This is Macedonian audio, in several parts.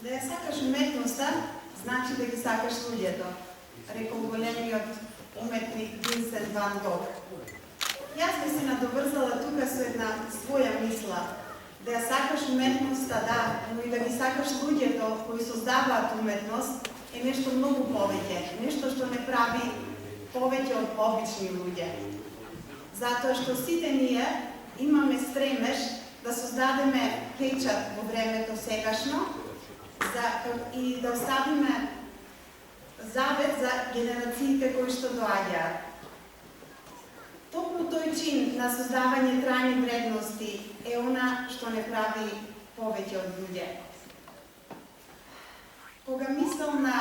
Да ја сакаш уметноста, значи да ги сакаш луѓето, рекол големиот уметник Винсент Van Gogh. Jaz bi se nadovrзала тука со една своја мисла, да ја сакаш уметноста, да, но и да ги сакаш луѓето кои создаваат уметност е нешто многу повеќе, нешто што не прави повеќе од обични луѓе. Затоа што сите ние имаме стремеж да создадеме печат во времето сегашно и да оставиме завет за генерациите кои што доаѓаат. Токму тој чин на создавање трајни вредности е она што не прави повеќе од луѓе. Кога мислам на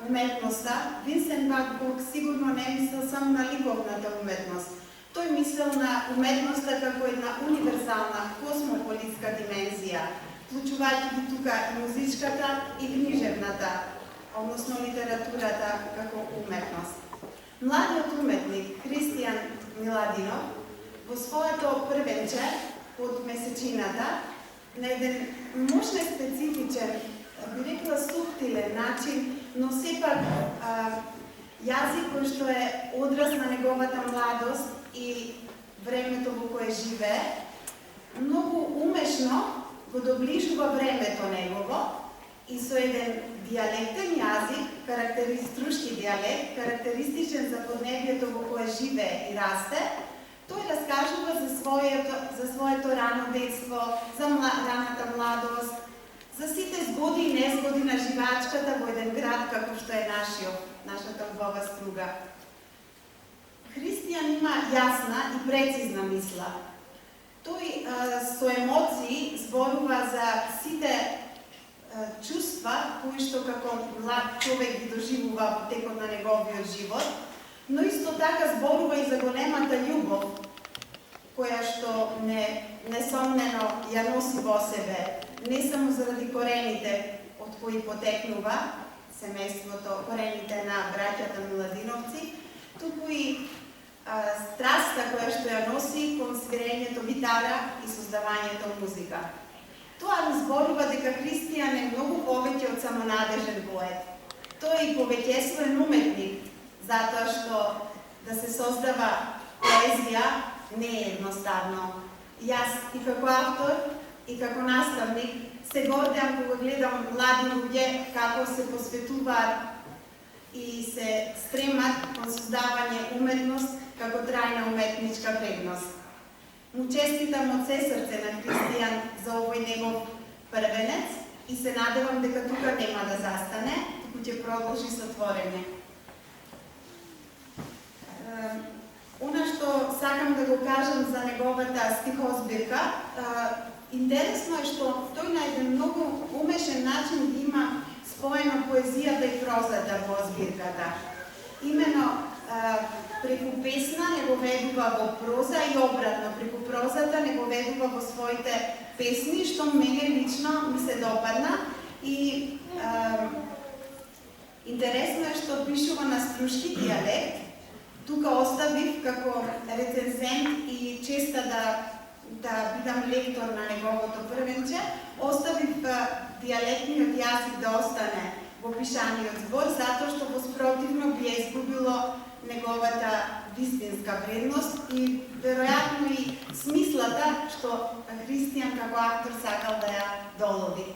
уметноста, Винсент Ван Гог сигурно не мислел само на ликовната уметност. Тој мислел на уметноста како една универзална космополитска димензија, вклучувајќи ги тука и музичката и книжевната, односно литературата како уметност. Младиот уметник Христијан Миладинов во своето првенче од месечината на еден можне специфичен, би рекла суптилен начин, но сепак јазик кој што е одраз на неговата младост и времето во кое живее, многу умешно го доближува времето негово и со еден диалектен јазик, карактеристички диалект, карактеристичен за поднебието во кое живее и расте, тој раскажува за своето рано детство, за раната младост, за сите згоди и незгоди на живеачката во еден град како што е нашата убава Струга. Христијан има јасна и прецизна мисла. Тој со емоции зборува за сите чувства кои што како млад човек ги доживува во текот на неговиот живот, но исто така зборува и за големата љубов, која што несомнено ја носи во себе, не само заради корените од кои потекнува семејството, корените на браќата Миладиновци, туку и страста која што ја носи кон свирењето гитара и создавањето музика. Тоа ни зборува дека Христијан е многу повеќе од самонадежен поет. Тој е и повеќествен уметник, затоа што да се создава поезија не е едноставно. Јас и како автор, и како наставник се гордеам кога гледам млади луѓе како се посветуваат и се стремат кон создавање уметност како трајна уметничка вредност. Му честитам од се срце на Христијан за овој негов првенец и се надевам дека тука нема да застане, туку ќе продолжи со творење. Она што сакам да го кажам за неговата стихозбирка, интересно е што тој на еден многу умешен начин има споено поезијата и прозата во збирката. Имено преку песна не го ведува во проза и обратно, преку прозата не го ведува во своите песни, што мене лично ми се допадна и интересно е што пишува на струшки диалект. Тука оставив како рецензент и честа да бидам лектор на неговото првенче, оставив диалектниот јазик да остане во пишаниот збор, затоа што во спротивно би ја изгубило неговата вистинска вредност и веројатно и смислата што Христијан како автор сакал да ја долови.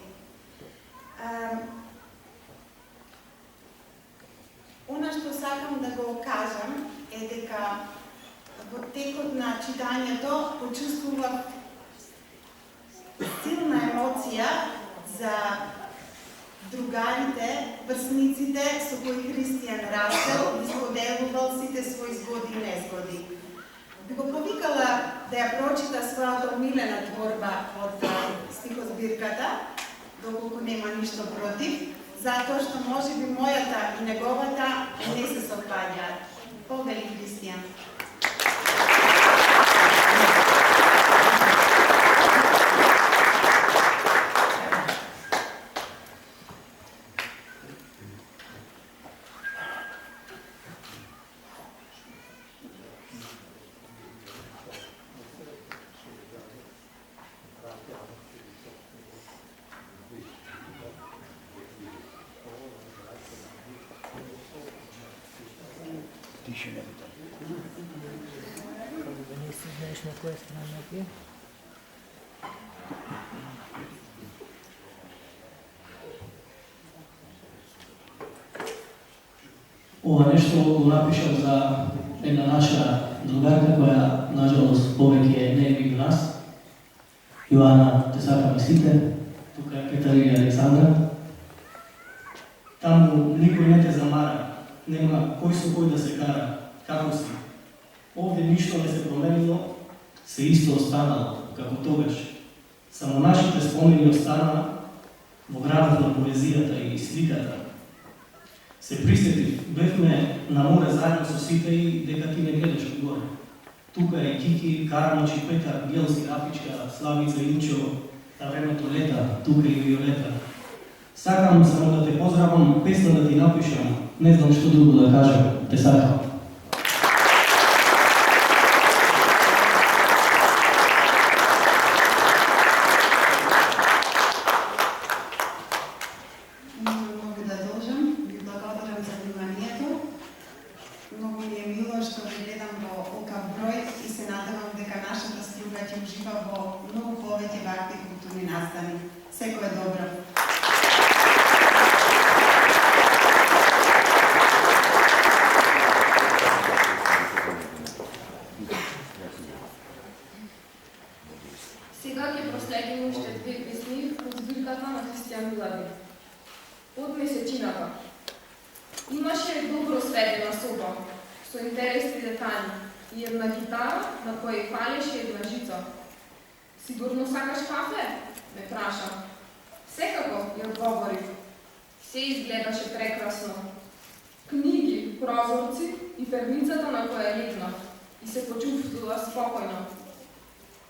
Она што сакам да го кажам е дека во текот на читањето почувствував силна емоција за другарите, врсниците со кои Христијан растел и споделувал сите своји згоди и незгоди. Би го повикала да ја прочита својата омилена творба од стихозбирката, доколку нема ништо против, затоа што може би мојата и неговата не се совпаѓаат. Повели Христијан. Тише не Не си знаеш на коя страна е? Ова нешто го напишам за една наша другарка која, нажалост, повеќе не е меѓу нас. Јоана, те сакаме сите, тука е Петарија и Александра. Таму никој не те замара, нема кој со кој да се кара, како си. Овде ништо не се променило, се исто останало, како тогаш. Само нашите спомени остана во градот на поезијата и сликата. Се присетив, бевме на море заедно со сите и дека ти не гледаш одгоре. Тука е Кики, Кармачи, Петар, Бjelски, Афичка, Славица, Инчо, на времето лета, тука и Виолета. Сакам само да те поздравам, песна да ти напишам, не знам што друго да кажам, те сакам. Секој е добро. Сега ќе проследиме уште две песни од збирката на Христијан Миладин. Од месечината. Имаше добро сведена соба, со интересни детали и една гитара на која фалеше една жица. Сигурно сакаш кафе? Ме праша. Секако, ја одговорив. Се изгледаше прекрасно. Книги, прозорци и перницата на која легна и се почувствува спокојно.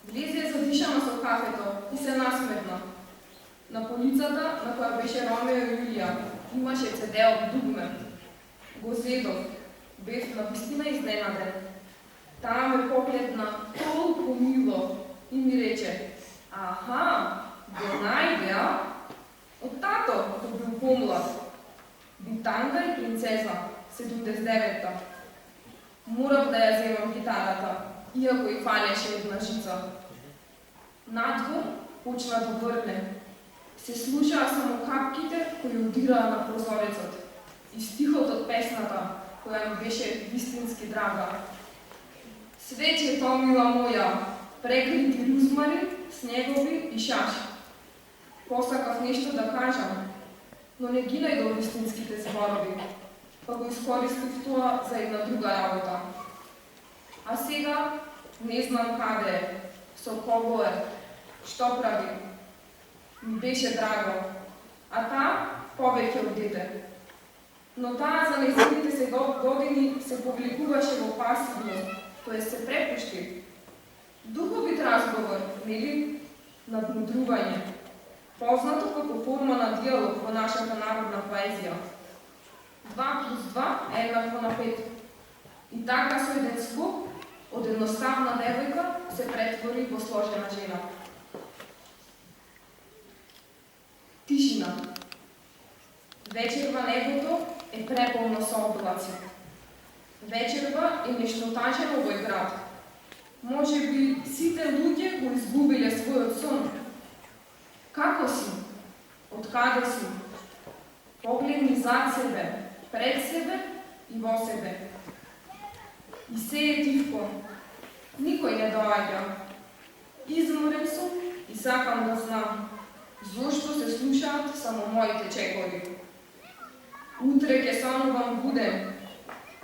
Влезе задишана со кафето и се насмевна. На полицата, на која беше Ромео и Јулија, имаше CD од Дугме. Го зедов, бев навистина изненаден. Таа ме погледна толку мило и ми рече: "Аха, го најде, а? Од тато, кој бил помлад. Битанга и принцеза, 79-та. Морав да ја земам гитарата, иако и фалеше една жица." Надвор почна да врне. Се слушаа само капките кои удираа на прозорецот и стихот од песната, која ми беше вистински драга. "Свечето, мила моја, прекрити рузмари, снегови и шаши." Посакав нешто да кажам, но не ги најдов вистинските зборови, па го искористив тоа за една друга работа. А сега не знам каде е, со кого е, што прави. Ми беше драго, а таа повеќе од дете. Но таа за нејзините се години се повлекуваше во пасивност, тоест се препушти. Духовит разговор, нели, надмудрување, познато како форма на диалог во нашата народна поезија. 2+2 е еднакво на 5. И така со еден скок од едноставна девојка се претвори во сложена жена. Тишина. Вечерва небото е преполно со облаци. Вечерва е нешто тажено овој град. Може би сите луѓе го изгубиле својот сон. Како си? Од каде си? Погледни зад себе, пред себе и во себе. И се е тивко. Никој не доаѓа. Изморен сум и сакам да знам зошто се слушаат само моите чекори. Утре ќе санувам буден.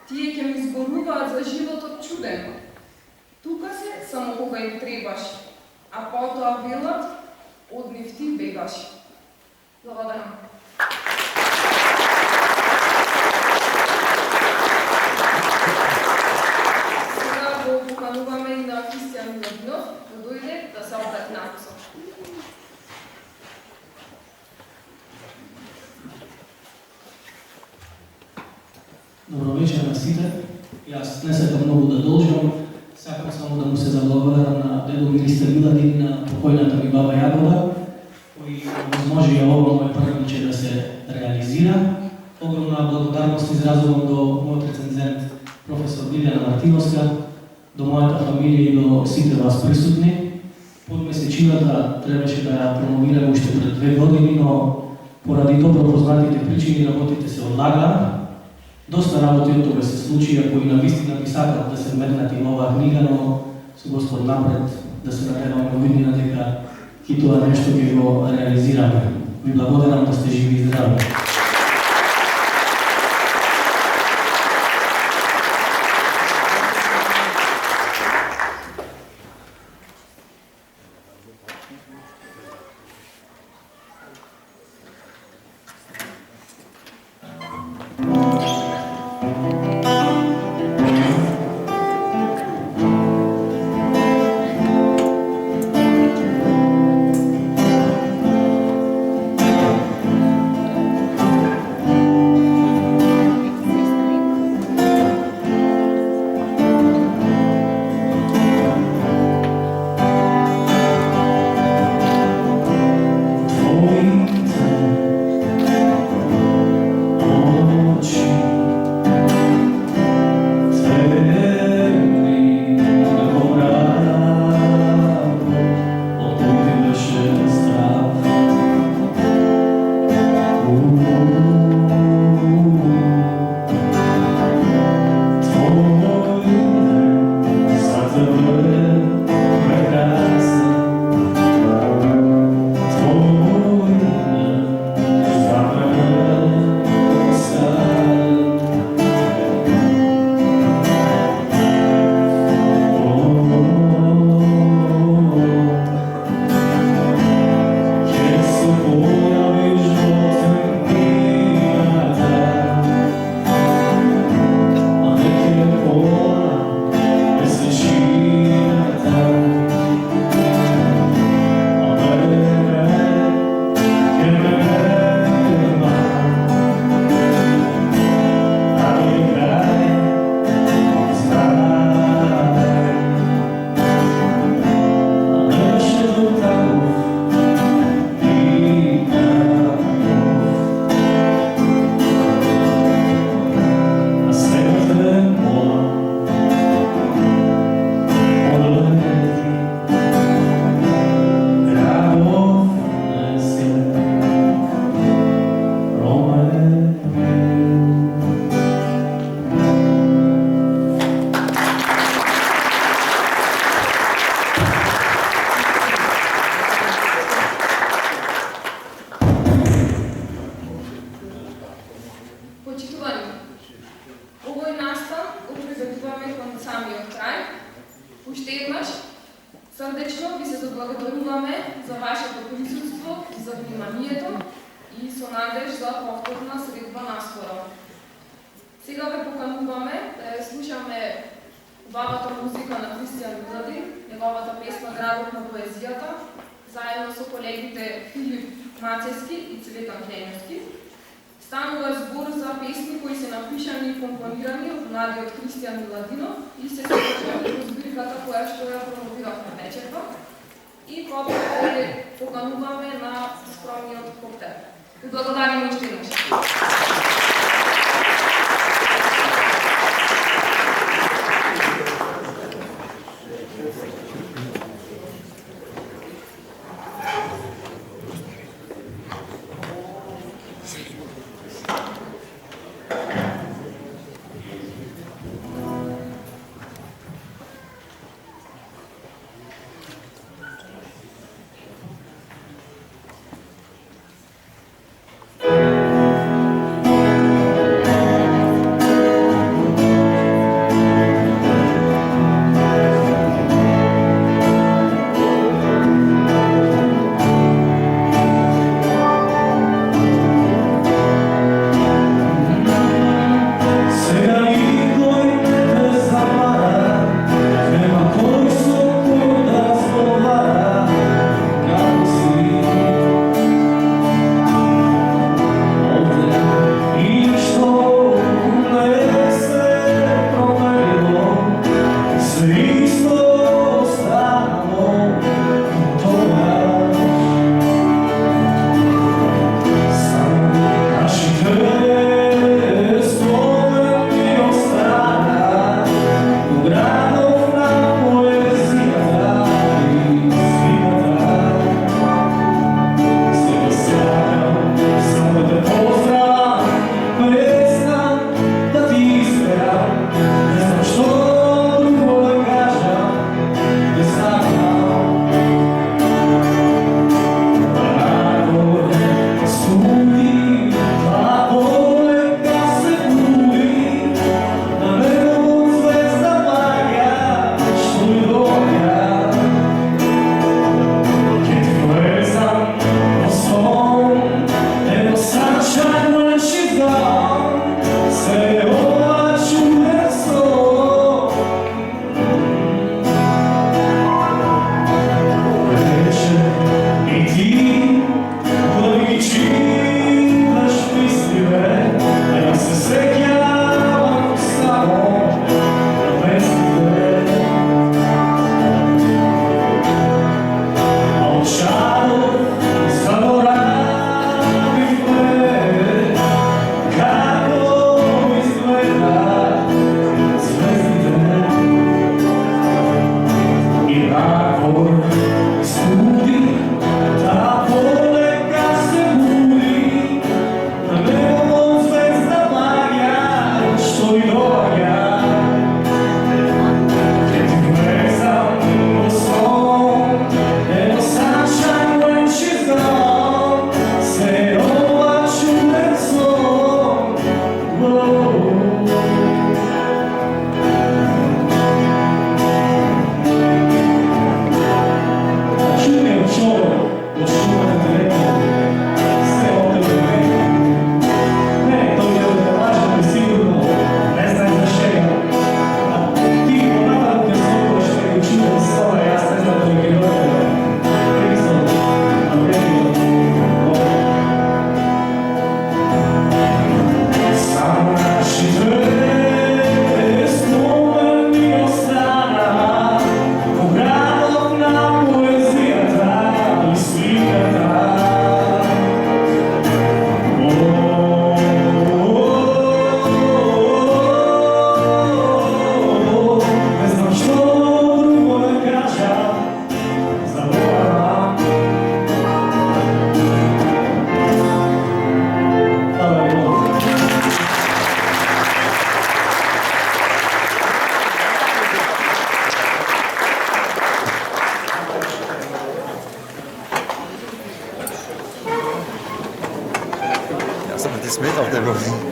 Тие ќе ми зборуваат за животот чуден. Тука се само кога им требаш, а потоа велат, од нив ти бегаш. Благодарам. Сега го покануваме и на Христијан Миладинов да дојде да се обрати написот. Добро вечер на сите. Јас не сакам многу да должам. Сакам само да му се заблагодарам на дедо министер Миладин и на покојната ми баба Јагода, кои возможија ова моје првниче да се реализира. Огромна благодарност изразувам до мојот рецензент професор Лилијана Мартиновска, до мојата фамилија и до сите вас присутни. Подмесечината требаше да ја промовираме уште пред 2 години, но поради добро познатите причини работите се одлагаа. Доста работи од тога се случија, кои навистина би сакал да се вметнати во оваа книга, но со Господ напред да се надеваме увиднина дека и тоа нешто ќе го реализираме. Ви благодарам да сте живи и здрави. Hercegovini.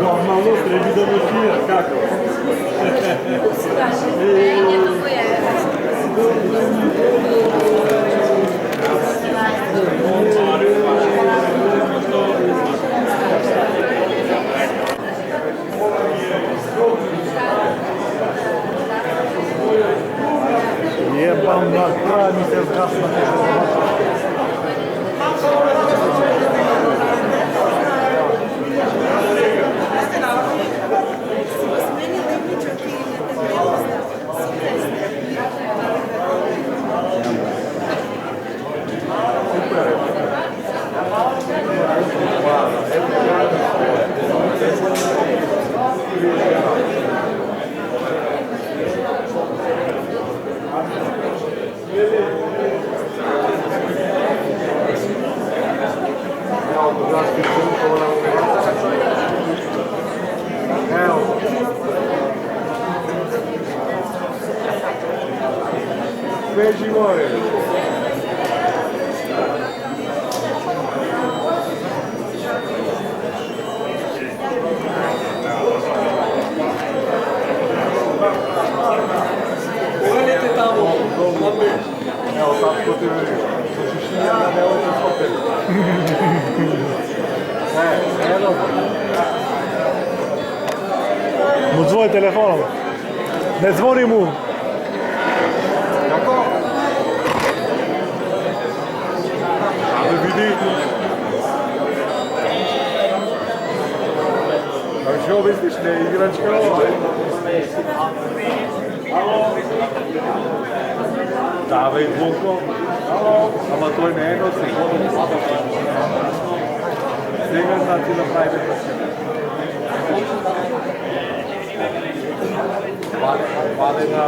Normalno trebi da notira, kako? Jebam na kraj, mi se zgasna. Beži more. Pogledajte tamo. Evo tako ti vidi. Ja ne ovo ću hoteli. Evo. Mu zvoni telefonom. Ne zvoni mu. Kako? Ali vidi. A što misliš, ne igračka ova? Davaj Zvonko. Ама той не е носи. Сега значи да прави Ваде на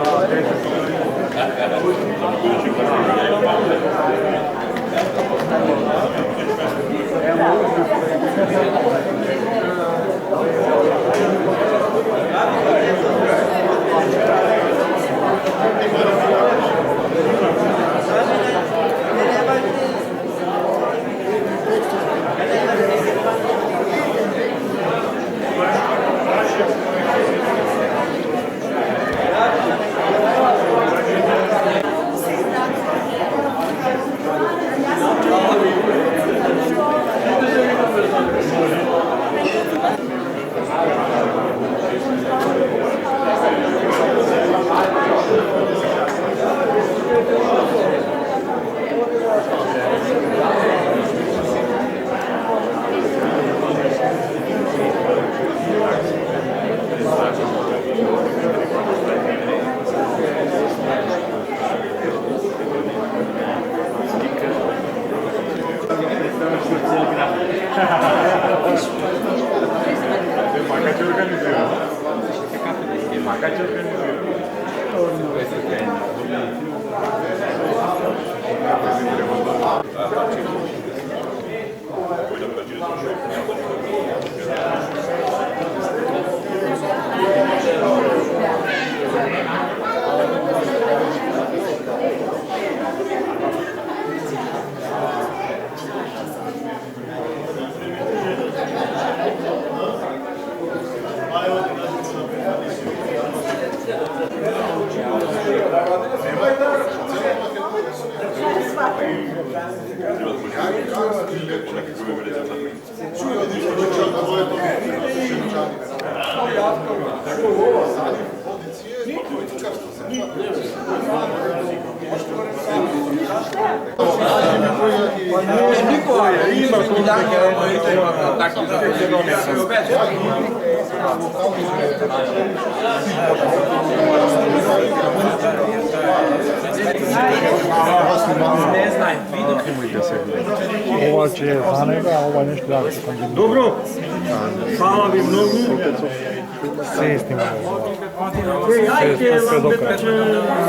8 Nemojte se gledati. Ova će za njega, a ova nešto dalje. Dobro, hvala vi mnogo. Se istima. Ajde, Sve do vam kraja.